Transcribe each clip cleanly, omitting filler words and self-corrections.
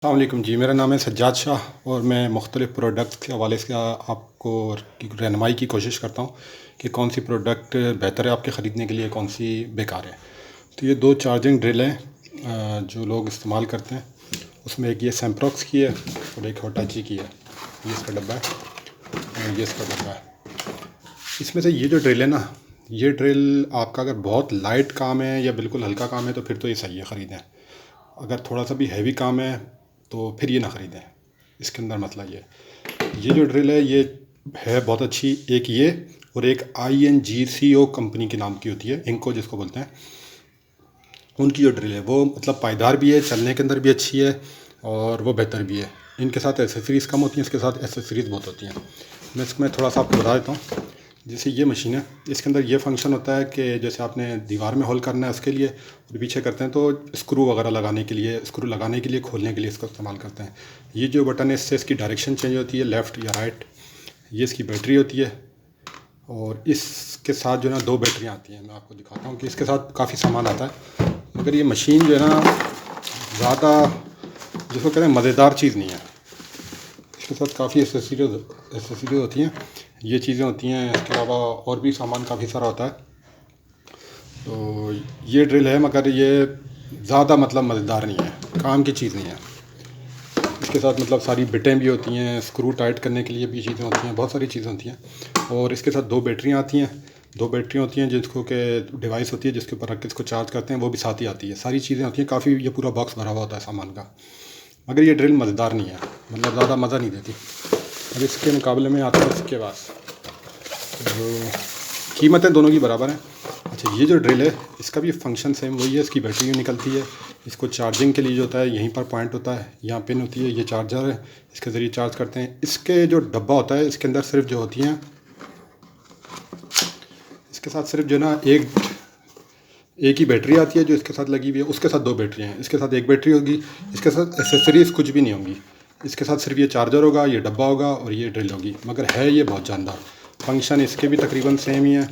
अस्सलाम वालेकुम जी, मेरा नाम है सज्जाद शाह और मैं मुख्तलिफ़ प्रोडक्ट्स के हवाले से आपको रहनुमाई की कोशिश करता हूँ कि कौन सी प्रोडक्ट बेहतर है आपके ख़रीदने के लिए, कौन सी बेकार है। तो ये दो चार्जिंग ड्रिल हैं जो लोग इस्तेमाल करते हैं। उसमें एक ये सैम्प्रॉक्स की है और एक हिटाची की है। ये इसका डब्बा है और ये इसका डब्बा है। इसमें से ये जो ड्रिल है ना, ये ड्रिल आपका अगर बहुत लाइट काम है या बिल्कुल हल्का काम है तो फिर तो ये सही है, ख़रीदें। अगर थोड़ा सा भी हैवी काम है तो फिर ये ना ख़रीदें। इसके अंदर मसला ये जो ड्रिल है ये है बहुत अच्छी। एक ये और एक INGCO कंपनी के नाम की होती है, इनको जिसको बोलते हैं, उनकी जो ड्रिल है वो मतलब पायदार भी है, चलने के अंदर भी अच्छी है और वो बेहतर भी है। इनके साथ एसेसरीज़ कम होती हैं, इसके साथ एसेसरीज़ बहुत होती हैं। मैं इसमें थोड़ा सा आपको बता देता हूँ। जैसे ये मशीन है, इसके अंदर ये फंक्शन होता है कि जैसे आपने दीवार में होल करना है उसके लिए, और पीछे करते हैं तो स्क्रू वगैरह लगाने के लिए, स्क्रू लगाने के लिए, खोलने के लिए इसको इस्तेमाल करते हैं। ये जो बटन है इससे इसकी डायरेक्शन चेंज होती है, लेफ़्ट या राइट। ये इसकी बैटरी होती है और इसके साथ जो है ना 2 बैटरियाँ आती हैं। मैं आपको दिखाता हूँ कि इसके साथ काफ़ी सामान आता है, मगर ये मशीन जो है ना ज़्यादा जिसको कहते हैं मज़ेदार चीज़ नहीं है। इसके साथ काफ़ी एसेसरीज होती हैं, ये चीज़ें होती हैं। इसके अलावा और भी सामान काफ़ी सारा होता है। तो ये ड्रिल है मगर ये ज़्यादा मतलब मज़ेदार नहीं है, काम की चीज़ नहीं है। इसके साथ मतलब सारी बिटें भी होती हैं, स्क्रू टाइट करने के लिए भी चीज़ें होती हैं, बहुत सारी चीज़ें होती हैं। और इसके साथ 2 बैटरियाँ आती हैं, 2 बैटरियाँ होती हैं जिसको के डिवाइस होती है जिसके ऊपर रख के इसको चार्ज करते हैं, वो भी साथ ही आती है। सारी चीज़ें होती हैं, काफ़ी ये पूरा बॉक्स भरा हुआ होता है सामान का। मगर ये ड्रिल मज़ेदार नहीं है, मतलब ज़्यादा मज़ा नहीं देती। अब इसके मुकाबले में आता है इसके पास तो कीमतें दोनों की बराबर हैं। अच्छा, ये जो ड्रिल है इसका भी फंक्शन सेम वही है। इसकी बैटरी निकलती है, इसको चार्जिंग के लिए जो होता है यहीं पर पॉइंट होता है, यहाँ पिन होती है, ये चार्जर है, इसके ज़रिए चार्ज करते हैं। इसके जो डब्बा होता है इसके अंदर सिर्फ जो होती हैं, इसके साथ सिर्फ जो है ना एक ही बैटरी आती है जो इसके साथ लगी हुई है। उसके साथ 2 बैटरियाँ हैं, इसके साथ 1 बैटरी होगी, इसके साथ एसेसरीज़ कुछ भी नहीं होंगी। इसके साथ सिर्फ ये चार्जर होगा, ये डब्बा होगा और ये ड्रिल होगी। मगर है ये बहुत जानदार। फंक्शन इसके भी तकरीबन सेम ही है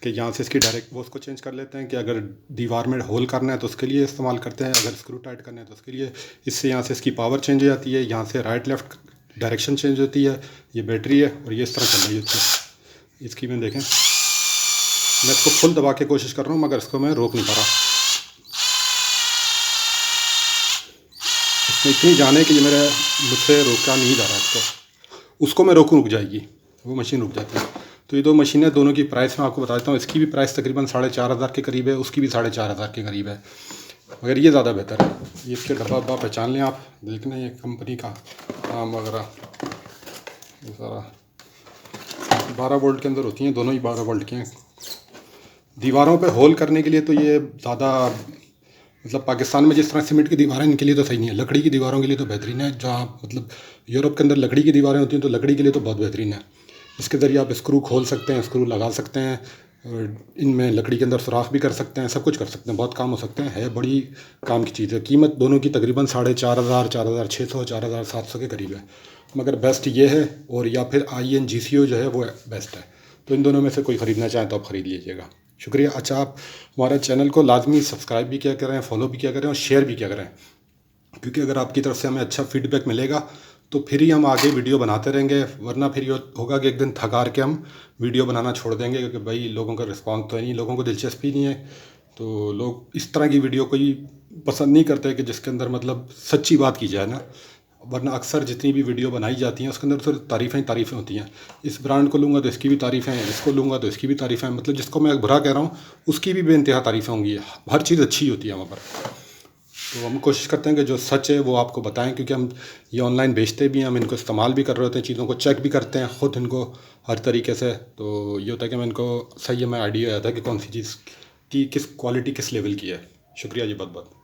कि यहाँ से इसकी डायरेक्ट वो उसको चेंज कर लेते हैं कि अगर दीवार में होल करना है तो उसके लिए इस्तेमाल करते हैं, अगर स्क्रू टाइट करना है तो उसके लिए। इससे यहाँ से इसकी पावर चेंज हो जाती है, यहाँ से राइट लेफ़्ट डायरेक्शन चेंज होती है। ये बैटरी है और ये इस तरह चल रही होती है। इसकी में देखें, मैं इसको फुल दबा के कोशिश कर रहा हूँ मगर इसको मैं रोक नहीं पा रहा। इसमें इतनी जान है कि ये मुझसे रोका नहीं जा रहा। इसको उसको मैं रोकूँ रुक जाएगी, वो मशीन रुक जाती है। तो ये 2 मशीनें, दोनों की प्राइस मैं आपको बता देता हूँ। इसकी भी प्राइस तकरीबन 4,500 के करीब है, उसकी भी 4,500 के करीब है, मगर ये ज़्यादा बेहतर है। ये इसके डब्बा पहचान लें आप, देखना ये कंपनी का नाम वगैरह, ये सारा 12 वोल्ट के अंदर होती हैं, दोनों ही 12 वोल्ट के हैं। दीवारों पे होल करने के लिए तो ये ज़्यादा मतलब पाकिस्तान में जिस तरह सीमेंट की दीवारें, इनके लिए तो सही नहीं है। लकड़ी की दीवारों के लिए तो बेहतरीन है। जहाँ मतलब यूरोप के अंदर लकड़ी की दीवारें होती हैं तो लकड़ी के लिए तो बहुत बेहतरीन है। इसके ज़रिए आप स्क्रू खोल सकते हैं, स्क्रू लगा सकते हैं, और इनमें लकड़ी के अंदर सुराख भी कर सकते हैं, सब कुछ कर सकते हैं, बहुत काम हो सकते हैं। है बड़ी काम की चीज़ है। कीमत दोनों की तकरीबन 4,500, 4,600, 4,700 के करीब है। मगर बेस्ट ये है, और या फिर INGCO जो है वो बेस्ट है। तो इन दोनों में से कोई ख़रीदना चाहें तो आप ख़रीद लीजिएगा। शुक्रिया। अच्छा, आप हमारे चैनल को लाजमी सब्सक्राइब भी किया करें, फॉलो भी किया करें और शेयर भी किया करें, क्योंकि अगर आपकी तरफ से हमें अच्छा फीडबैक मिलेगा तो फिर ही हम आगे वीडियो बनाते रहेंगे। वरना फिर ये होगा कि एक दिन थक हार के हम वीडियो बनाना छोड़ देंगे, क्योंकि भाई लोगों का रिस्पांस तो है नहीं, लोगों को दिलचस्पी नहीं है। तो लोग इस तरह की वीडियो कोई पसंद नहीं करते कि जिसके अंदर मतलब सच्ची बात की जाए ना। वरना अक्सर जितनी भी वीडियो बनाई जाती हैं उसके अंदर सिर्फ तारीफ़ें होती हैं। इस ब्रांड को लूँगा तो इसकी भी तारीफ़ें हैं, इसको लूँगा तो इसकी भी तारीफ़ें हैं। मतलब जिसको मैं बुरा कह रहा हूँ उसकी भी बेइंतहा तारीफ़ें होंगी। हर चीज़ अच्छी होती है वहाँ पर। तो हम कोशिश करते हैं कि जो सच है वो आपको बताएं, क्योंकि हम ये ऑनलाइन बेचते भी हैं, हम इनको इस्तेमाल भी कर रहे होते हैं, चीज़ों को चेक भी करते हैं ख़ुद इनको हर तरीके से। तो ये होता है कि मैं इनको सही हमें आइडिया आता है कि कौन सी चीज़ की किस क्वालिटी किस लेवल की है। शुक्रिया जी बहुत बहुत।